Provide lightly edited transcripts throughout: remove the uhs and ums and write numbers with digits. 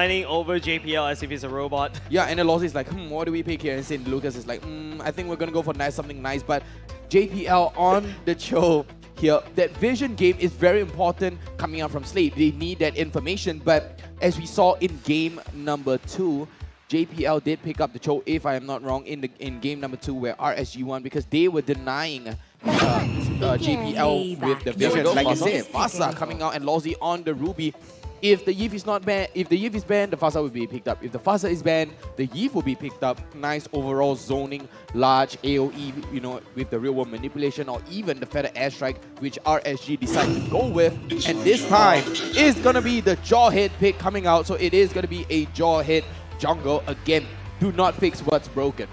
Signing over JPL as if he's a robot. Yeah, and then Lozzie is like, what do we pick here? And St. Lucas is like, I think we're going to go for something nice. But JPL on the show here, that vision game is very important coming out from Slate. They need that information. But as we saw in game number 2, JPL did pick up the Cho, if I am not wrong, in game number 2 where RSG won because they were denying JPL with the vision. Like you said, Fasa coming out and Lozzie on the Ruby. If the Yif is not banned, if the Yif is banned, the Fasa will be picked up. If the Fasa is banned, the Yif will be picked up. Nice overall zoning, large AoE, you know, with the real world manipulation, or even the feather airstrike, which RSG decided to go with. And this time is gonna be the Jawhead pick coming out. So it is gonna be a Jawhead jungle again. Do not fix what's broken.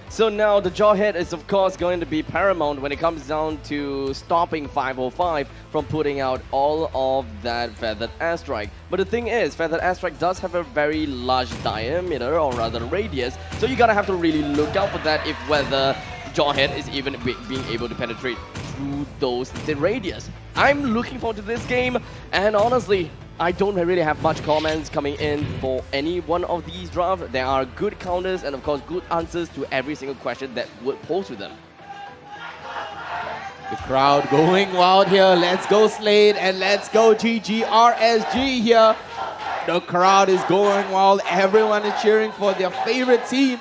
So now the Jawhead is of course going to be paramount when it comes down to stopping 505 from putting out all of that Feathered Airstrike. But the thing is, Feathered Airstrike does have a very large diameter, or rather radius, so you gotta have to really look out for that if whether Jawhead is even being able to penetrate through the radius. I'm looking forward to this game, and honestly, I don't really have much comments coming in for any one of these drafts. There are good counters and of course good answers to every single question that would pose to them. The crowd going wild here. Let's go Slate and let's go GGRSG here. The crowd is going wild. Everyone is cheering for their favorite team.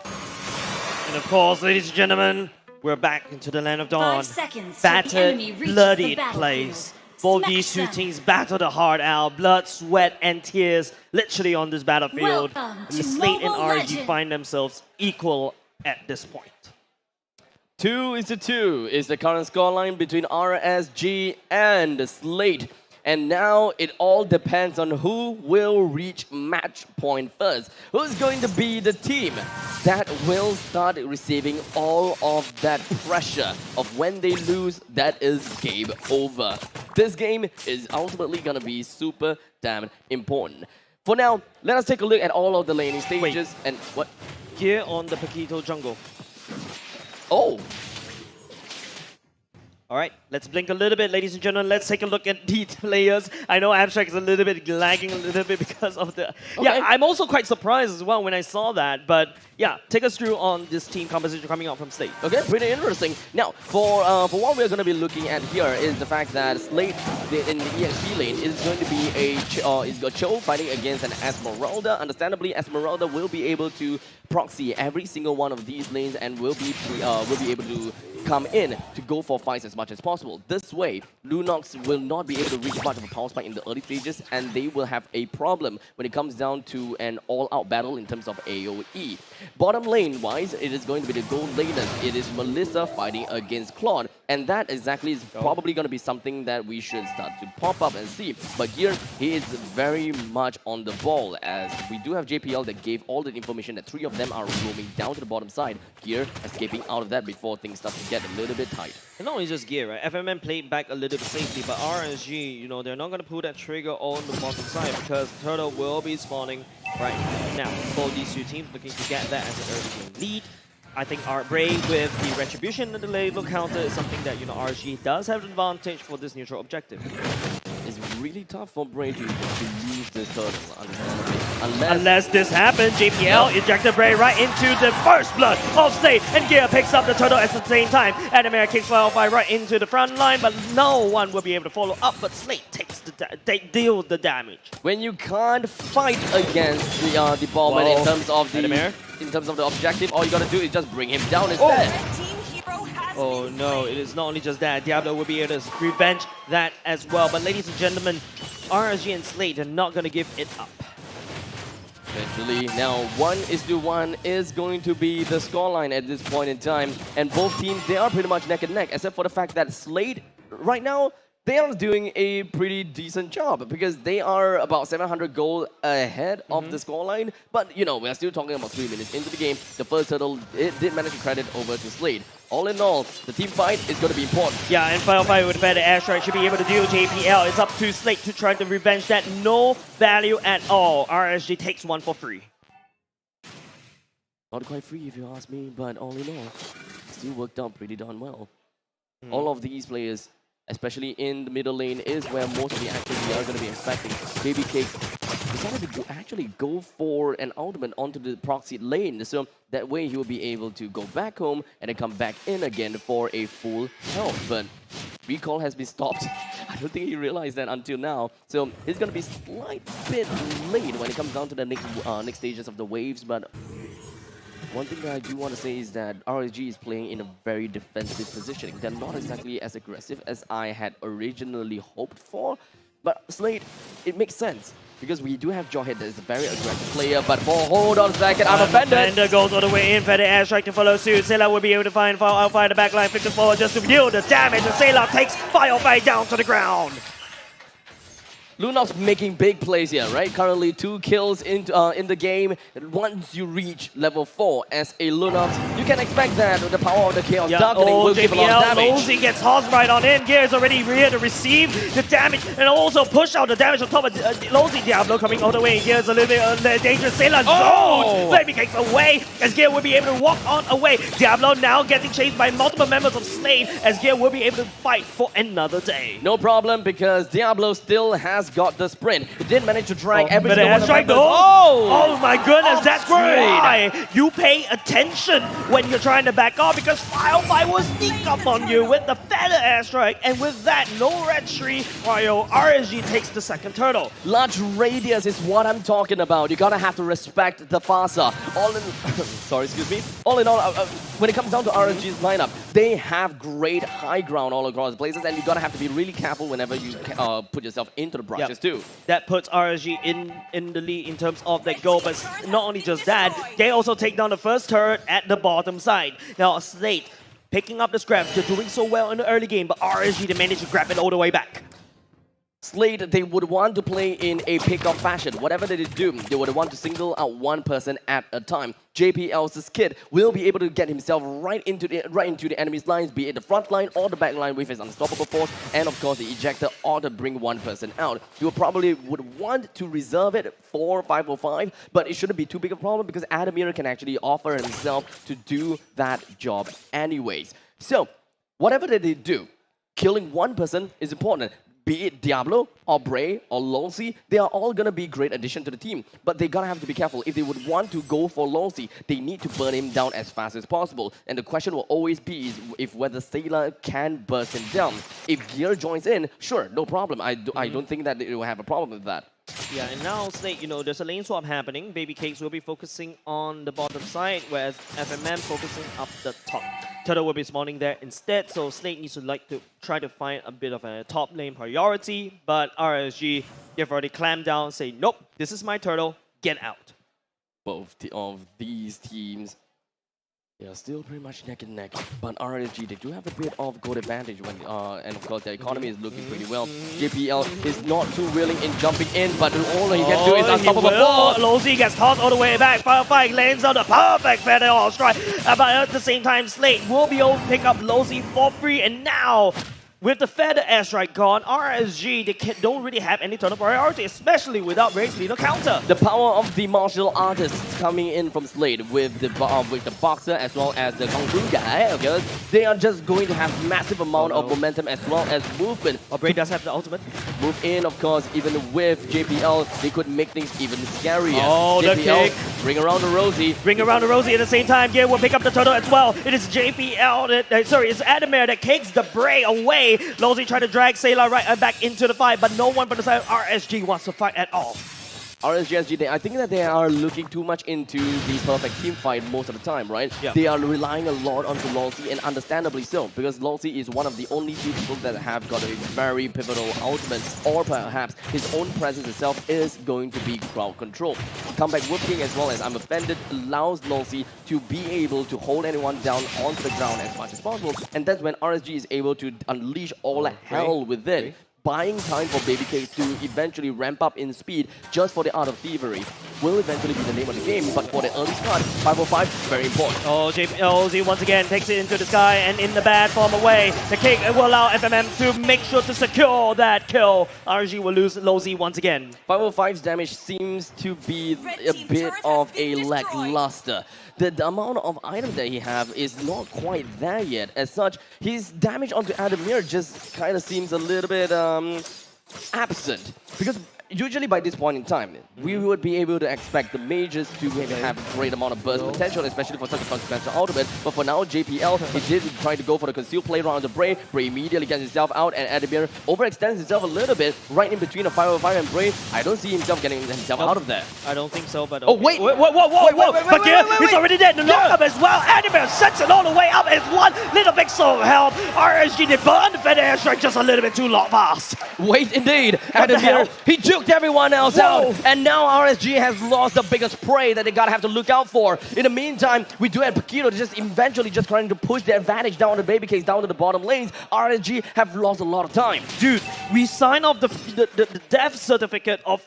And of course, ladies and gentlemen, we're back into the land of dawn. 5 seconds. Battered, bloodied place. Both these two teams battle the heart out. Blood, sweat, and tears literally on this battlefield. And the Slate and RSG find themselves equal at this point. 2-2 is the current scoreline between RSG and Slate. And now it all depends on who will reach match point first. Who's going to be the team that will start receiving all of that pressure of when they lose, that is game over. This game is ultimately going to be super damn important. For now, let us take a look at all of the laning stages. And what? Here on the Paquito jungle. Oh! All right, let's blink a little bit, ladies and gentlemen. Let's take a look at the players. I know Abstract is a little bit lagging a little bit because of the... Okay. Yeah, I'm also quite surprised as well when I saw that. But yeah, take us through on this team composition coming out from Slate. Okay, pretty interesting. Now, for what we're going to be looking at here is the fact that Slate in the EXP lane is going to be is got Cho fighting against an Esmeralda. Understandably, Esmeralda will be able to proxy every single one of these lanes and will be able to come in to go for fights as much as possible. This way, Lunox will not be able to reach much of a power spike in the early stages, and they will have a problem when it comes down to an all-out battle in terms of AoE. Bottom lane-wise, it is going to be the gold laners. It is Melissa fighting against Claude, and that exactly is probably going to be something that we should start to pop up and see. But here, he is very much on the ball, as we do have JPL that gave all the information that 3 of them are roaming down to the bottom side. Gear escaping out of that before things start to get a little bit tight. And not only just Gear, right? FMN played back a little bit safely, but RSG, you know, they're not going to pull that trigger on the bottom side because Turtle will be spawning right now. Both these two teams looking to get that as an early game lead. I think Bray with the Retribution and the label counter is something that, you know, RSG does have an advantage for this neutral objective. It's really tough for Bray to use this turtle, unless this happens. JPL ejected Bray right into the first blood of Slate, and Gear picks up the turtle at the same time. Animator kicks Wildfire right into the front line, but no one will be able to follow up, but Slate takes deals the damage. When you can't fight against the ballman in terms of the objective, all you gotta do is just bring him down instead. Oh no, it is not only just that. Diablo will be able to revenge that as well. But ladies and gentlemen, RSG and Slate are not going to give it up. Eventually, now 1:1 is going to be the scoreline at this point in time. And both teams, they are pretty much neck and neck, except for the fact that Slate, right now, they are doing a pretty decent job because they are about 700 gold ahead of the scoreline. But, you know, we're still talking about 3 minutes into the game. The first turtle, it did manage to credit over to Slate. All in all, the team fight is going to be important. Yeah, and Final Fight with better airstrike should be able to deal JPL. It's up to Slate to try to revenge that. No value at all. RSG takes one for free. Not quite free if you ask me, but all in all, still worked out pretty darn well. All of these players especially in the middle lane, is where most of the action we are going to be expecting. Baby Cake decided to actually go for an ultimate onto the proxy lane, so that way he will be able to go back home and then come back in again for a full health. But recall has been stopped. I don't think he realized that until now. So he's going to be slight bit late when it comes down to the next stages of the waves. But one thing that I do want to say is that RSG is playing in a very defensive positioning. They're not exactly as aggressive as I had originally hoped for. But Slate, it makes sense. Because we do have Jawhead that is a very aggressive player, but hold on a second, I'm offended. Fender goes all the way in, Feder airstrike to follow suit. Sailor will be able to find outside the backline, flick forward just to deal the damage, and Sailor takes Firefly down to the ground. Lunox making big plays here, right? Currently 2 kills in the game. Once you reach level 4 as a Lunox, you can expect that the power of the Chaos Darkening will give a lot of damage. Losey gets tossed right on in. Gear is already here to receive the damage and also push out the damage on top of Losey. Diablo coming all the way. Gear is a little bit dangerous. Sailor zones. Baby Cakes away as Gear will be able to walk on away. Diablo now getting chased by multiple members of Slate as Gear will be able to fight for another day. No problem, because Diablo still has got the sprint. He did manage to drag every single one of them. Oh my goodness, that's why you pay attention when you're trying to back off, because Firefly will sneak up on you with the Feather airstrike, and with that, no red tree, while RSG takes the second turtle. Large radius is what I'm talking about. You gotta have to respect the Fasa. All in all, when it comes down to RSG's lineup, they have great high ground all across the places, and you gotta have to be really careful whenever you put yourself into the brushes too. That puts RSG in the lead in terms of that goal, but not only just that, they also take down the first turret at the bottom side. Now Slate picking up the scraps, they're doing so well in the early game, but RSG, they managed to grab it all the way back. Slate, they would want to play in a pick-off fashion. Whatever they do, they would want to single out one person at a time. JPL's kid will be able to get himself right into the enemy's lines, be it the front line or the back line with his unstoppable force, and of course the ejector ought to bring one person out. You probably would want to reserve it for 505, but it shouldn't be too big a problem because Adamir can actually offer himself to do that job anyways. So, whatever they do, killing one person is important. Be it Diablo, or Bray, or Losey, they are all going to be a great addition to the team. But they got to have to be careful. If they would want to go for Losey, they need to burn him down as fast as possible. And the question will always be if whether Sailor can burst him down. If Gear joins in, sure, no problem. I don't think that they will have a problem with that. Yeah, and now Slate, there's a lane swap happening. Baby Cakes will be focusing on the bottom side, whereas FMM focusing up the top. Turtle will be spawning there instead, so Slate needs to try to find a bit of a top lane priority, but RSG, they've already clamped down, say, nope, this is my turtle, get out. Both of these teams, they are still pretty much neck and neck, but RSG, they do have a bit of gold advantage when, and of course their economy is looking pretty well. JPL is not too willing in jumping in, but all he can do is unstoppable force. Losey gets tossed all the way back. Firefly lands on the perfect Feather all strike. But at the same time, Slate will be able to pick up Losey for free, and now with the Feather airstrike gone, RSG, they don't really have any turtle priority, especially without Ray's leader counter. The power of the martial artists coming in from Slate with the boxer as well as the Kung Fu guy, okay? They are just going to have massive amount of momentum as well as movement. Bray does have the ultimate. Move in, of course, even with JPL, they could make things even scarier. Oh, JPL, the kick. Bring around the Rosie. Bring around the Rosie at the same time. Gear will pick up the turtle as well. It is JPL, it's Adamir that kicks the Bray away. Losey tried to drag Sailor right back into the fight, but no one but the side of RSG wants to fight at all. RSG, I think that they are looking too much into the perfect team fight most of the time, right? Yeah. They are relying a lot on Losey, and understandably so, because Losey is one of the only two people that have got a very pivotal ultimate, or perhaps his own presence itself is going to be crowd control. Comeback Whooping as well as I'm Offended allows Losey to be able to hold anyone down onto the ground as much as possible, and that's when RSG is able to unleash all hell within. buying time for Babycase to eventually ramp up in speed just for the Art of Thievery will eventually be the name of the game. But for the early start, 505, very important. Oh, OZ once again takes it into the sky and in the bad form away. The kick will allow FMM to make sure to secure that kill. RG will lose low Z once again. 505's damage seems to be a bit of a lackluster. The amount of items that he have is not quite there yet. As such, his damage onto Adamir just kind of seems a little bit absent. Because usually by this point in time, we would be able to expect the mages to have a great amount of burst potential, especially for such a consequential ultimate. But for now, JPL, he did try to go for the concealed play around the Bray. Bray immediately gets himself out, and Adamir overextends himself a little bit right in between the 505 and Bray. I don't see himself getting himself out of there. I don't think so, but... Oh, wait! Whoa! But he's already dead. The lockup as well. Adamir sets it all the way up as one little pixel of help. RSG did burn the Fed airstrike just a little bit too fast. Wait, indeed. Adamir, he juked everyone else out, and now RSG has lost the biggest prey that they gotta have to look out for. In the meantime, we do have Paquito just eventually just trying to push the advantage down the Babycase down to the bottom lanes. RSG have lost a lot of time. Dude, we sign off the death certificate of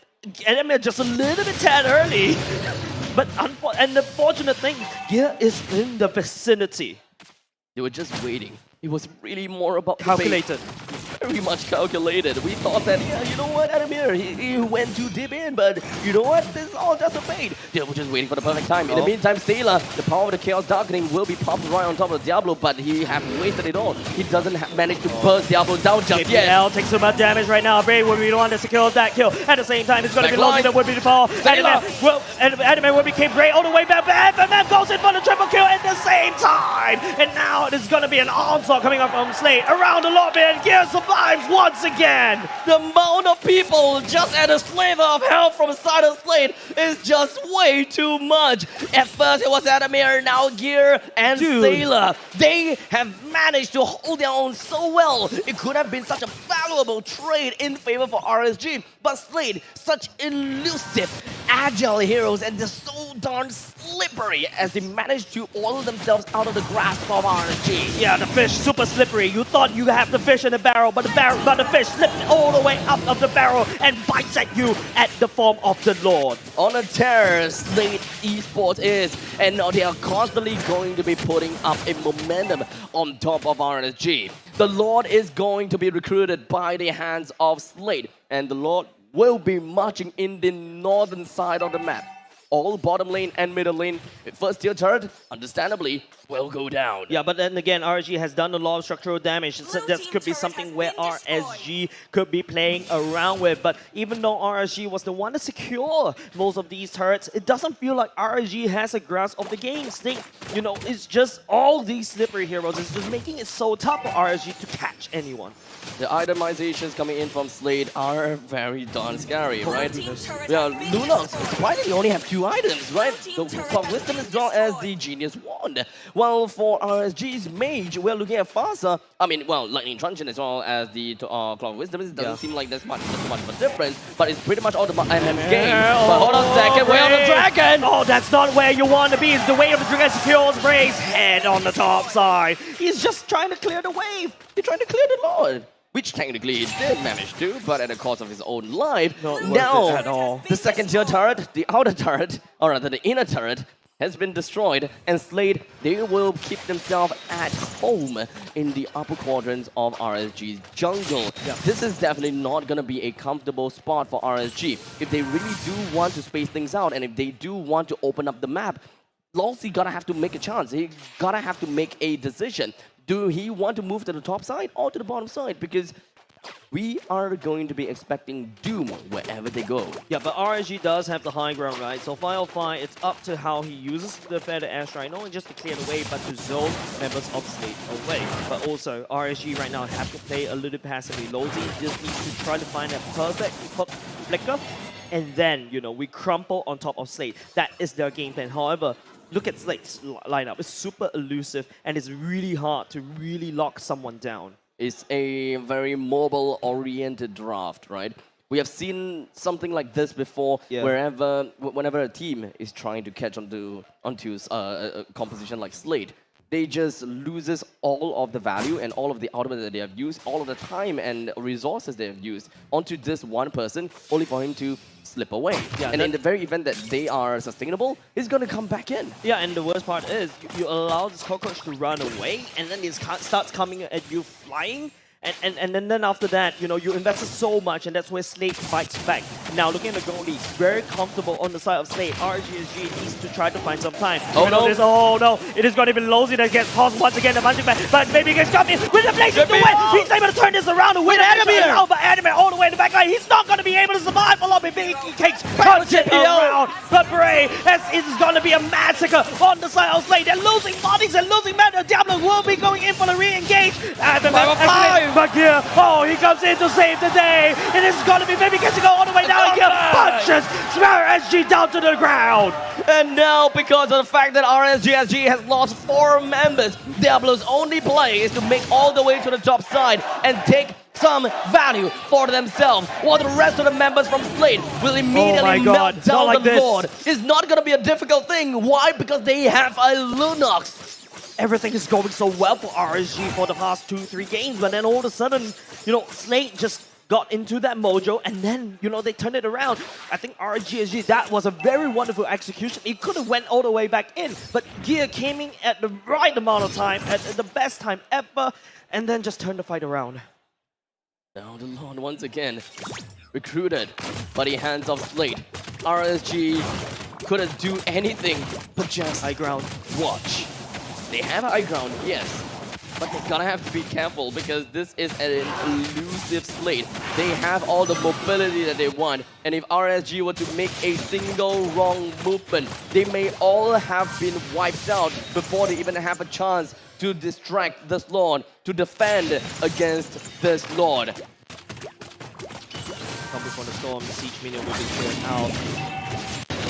Adamir just a little bit tad early. But the fortunate thing, Gear is in the vicinity. They were just waiting. It was really more about calculated. Very much calculated. We thought that, yeah, you know what, Adamir, he went too deep in, but you know what, this is all just a fade. They were just waiting for the perfect time. In the meantime, Sailor, the power of the Chaos Darkening will be popped right on top of Diablo, but he has wasted it all. He doesn't manage to burst Diablo down just yet. JPL takes so much damage right now. Bray will be the one to secure that kill. At the same time, it's going to be Loki that would be the fall. Adamir will become Bray all the way back, but FMM goes in for the triple kill at the same time. And now it is going to be an onslaught coming up from Slate around the lobby, and Gear survives once again. The amount of people just at a sliver of health from side of Slate is just way too much. At first it was Adamir, now Gear and Sailor. They have managed to hold their own so well. It could have been such a valuable trade in favor for RSG, but Slate, such elusive, agile heroes, and they're so darn slippery as they managed to oil themselves out of the grasp of RSG. Yeah, the fish super slippery. You thought you have the fish in the barrel, but the fish slipped all the way out of the barrel and bites at you at the form of the Lord. On a tear, Slate Esports is, and now they are constantly going to be putting up a momentum on top of RSG. The Lord is going to be recruited by the hands of Slate, and the Lord will be marching in the northern side of the map. All bottom lane and middle lane, first tier turret, understandably, will go down. Yeah, but then again, RSG has done a lot of structural damage. That could be something where RSG could be playing around with. But even though RSG was the one to secure most of these turrets, it doesn't feel like RSG has a grasp of the game. Sting, you know, it's just all these slippery heroes. It's just making it so tough for RSG to catch anyone. The itemizations coming in from Slate are very darn scary, right? Yeah, Lunox, surprisingly, only have 2 items, right? The Clock Wisdom as well as the Genius Wand. Well, for RSG's Mage, we're looking at Fasa. I mean, well, Lightning Truncheon as well as the Clock Wisdom. It doesn't seem like there's much of a difference, but it's pretty much all the MM game. But hold on a second, way of the Dragon! Oh, that's not where you want to be. It's the way of the Dragon secures Bray's head on the top side. He's just trying to clear the wave. He's trying to clear the Lord. Which technically he did manage to, but at the cost of his own life. Not now, worth it at all. The second tier turret, the outer turret, or rather the inner turret, has been destroyed, and Slate, they will keep themselves at home in the upper quadrants of RSG's jungle. Yeah. This is definitely not going to be a comfortable spot for RSG. If they really do want to space things out, and if they do want to open up the map, Lawsy gotta have to make a chance. He gotta have to make a decision. Do he want to move to the top side or to the bottom side? Because we are going to be expecting Doom wherever they go. Yeah, but RSG does have the high ground, right? So 505, it's up to how he uses the Feather Airstrike, not only just to clear the way, but to zone members of Slate away. But also, RSG right now have to play a little passively. Lozy just needs to try to find that perfect flicker, and then, you know, we crumple on top of Slate. That is their game plan. However, look at Slate's lineup. It's super elusive, and it's really hard to really lock someone down. It's a very mobile-oriented draft, right? We have seen something like this before, whenever a team is trying to catch onto a composition like Slate. they just loses all of the value and all of the ultimate that they have used, all of the time and resources they have used onto this one person, only for him to slip away. Yeah, and in the very event that they are sustainable, he's going to come back in. Yeah, and the worst part is you allow this cockroach to run away, and then it starts coming at you flying. And then after that, you know, you invested so much, and that's where Slate fights back. Now, looking at the goalies, very comfortable on the side of Slate. RGSG needs to try to find some time. Oh no! Oh no! It is going to be Lozy that gets tossed once again. The punching back, but maybe he gets got in with the blazing to win. He's able to turn this around and win Adamir. Oh, but Adamir all the way in the back line. He's not going to be able to survive. Along with Big Cakes punch it around. But Bray, it's going to be a massacre on the side of Slate. They're losing bodies and losing men. Diablo will be going in for the re-engage. But here, oh, he comes in to save the day. And this is going to be maybe gets to go all the way down here. Punches RSG down to the ground. And now, because of the fact that RSGSG has lost 4 members, Diablo's only play is to make all the way to the top side and take some value for themselves, while the rest of the members from Slate will immediately melt down the Lord. It's not going to be a difficult thing. Why? Because they have a Lunox. Everything is going so well for RSG for the past 2-3 games, but then all of a sudden, you know, Slate just got into that mojo, and then, you know, they turned it around. I think RSG, that was a very wonderful execution. It could have went all the way back in, but Gear came in at the right amount of time, at the best time ever, and then just turned the fight around. Now the Lord once again recruited by the hands of Slate. RSG couldn't do anything but just high ground. Watch. They have high ground, yes, but they're gonna have to be careful because this is an elusive Slate. They have all the mobility that they want, and if RSG were to make a single wrong movement, they may all have been wiped out before they even have a chance to distract this Lord, to defend against this Lord. Come before the storm, the siege minion will be cleared out.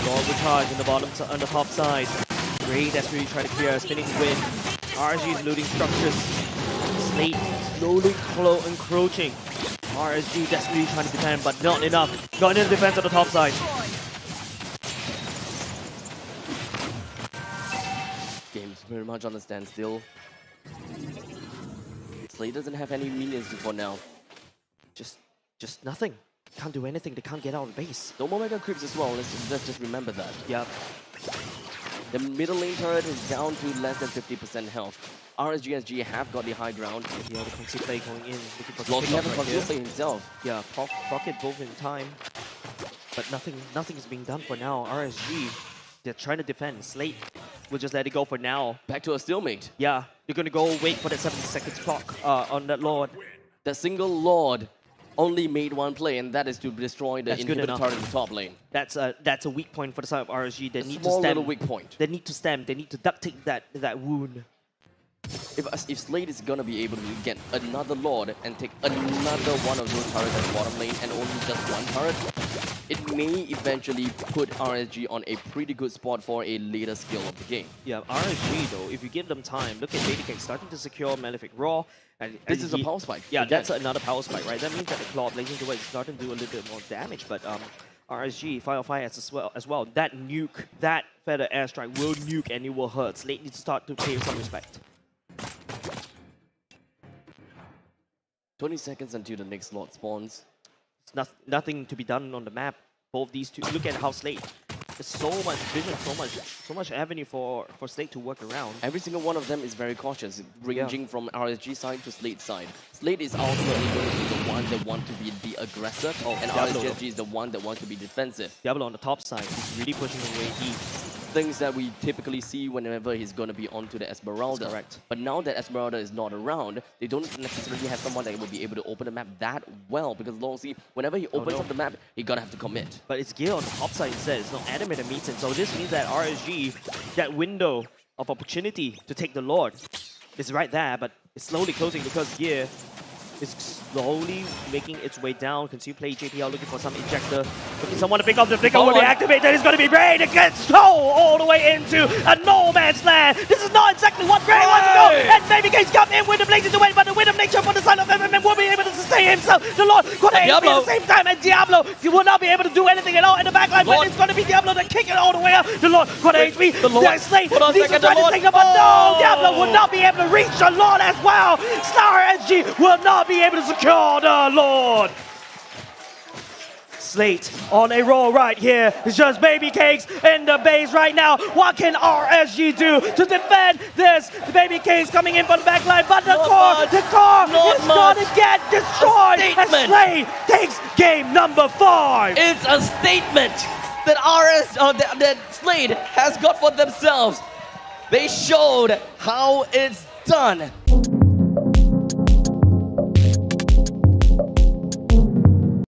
Lord will charge on the bottom, on the top side. Great, that's really trying to clear a spinning win. RSG is looting structures. Slate slowly encroaching. RSG desperately trying to defend, but not enough. Not enough defense on the top side. Game's very much on the standstill. Slate doesn't have any minions for now. Just nothing. Can't do anything. They can't get out of the base. No more mega creeps as well. Let's just remember that. Yep. The middle lane turret is down to less than 50% health. RSGSG have got the high ground. Yeah, the Conceal play going in. Looking for Loki have a Conceal play himself. Yeah, Rocket both in time. But nothing is being done for now. RSG, they're trying to defend. Slate will just let it go for now. Back to a stalemate. Yeah, they're going to go wait for that 70 seconds clock on that Lord. The single Lord only made one play, and that is to destroy the inhibitor turret in the top lane. That's a weak point for the side of RSG. They need to small stem. little weak point. They need to stem. They need to duct tape that wound. If Slate is gonna be able to get another Lord and take another one of those turrets at the bottom lane and only just one turret, it may eventually put RSG on a pretty good spot for a later skill of the game. Yeah, RSG though, if you give them time, look at Babycake starting to secure Malefic Raw. And this is a power spike. Yeah, that's another power spike, right? That means that the Claw Blazing Duet is starting to do a little bit more damage, but RSG, Firefly as well. That nuke, that Feather Airstrike will nuke and it will hurt. Slate needs to start to pay some respect. 20 seconds until the next Lord spawns. It's nothing to be done on the map. Both these two, look at how Slate. There's so much vision, so much avenue for Slate to work around. Every single one of them is very cautious, ranging from RSG side to Slate side. Slate is ultimately going to be the one that wants to be the aggressor, and RSGSG is the one that wants to be defensive. Diablo on the top side, he's really pushing away heat. Things that we typically see whenever he's going to be onto the Esmeralda. That's correct. But now that Esmeralda is not around, they don't necessarily have someone that will be able to open the map that well, because Longsy, whenever he opens up the map, he's going to have to commit. But it's Gale on the top side instead. It's not Adamir that meets him. So this means that RSG, that window of opportunity to take the Lord, is right there, but it's slowly closing because Gear is slowly making its way down. Conceal play JPL looking for some injector. Looking someone to pick up the flicker when they activate. That is going to be Bray to get all the way into a no man's land. This is not exactly what Bray wants to go. And Babycake's come in with the blazing away, but the wind of nature for the side of MMM will be able to sustain himself. The Lord got to at the same time, and Diablo Diablo, you will not be able to do anything at all in the backline, but it's going to be Diablo to kick it all the way up. The Lord got HP. The Lord. Slate Hold on a needs to second, try the to Lord. take him, but no, Diablo will not be able to reach the Lord as well. Star SG will not be able to secure the Lord. Slate on a roll right here. It's just baby cakes in the base right now. What can RSG do to defend this? The baby cakes coming in from the back line, but the core is going to get destroyed. And Slate takes game number 5. It's a statement that that Slate has got for themselves. They showed how it's done.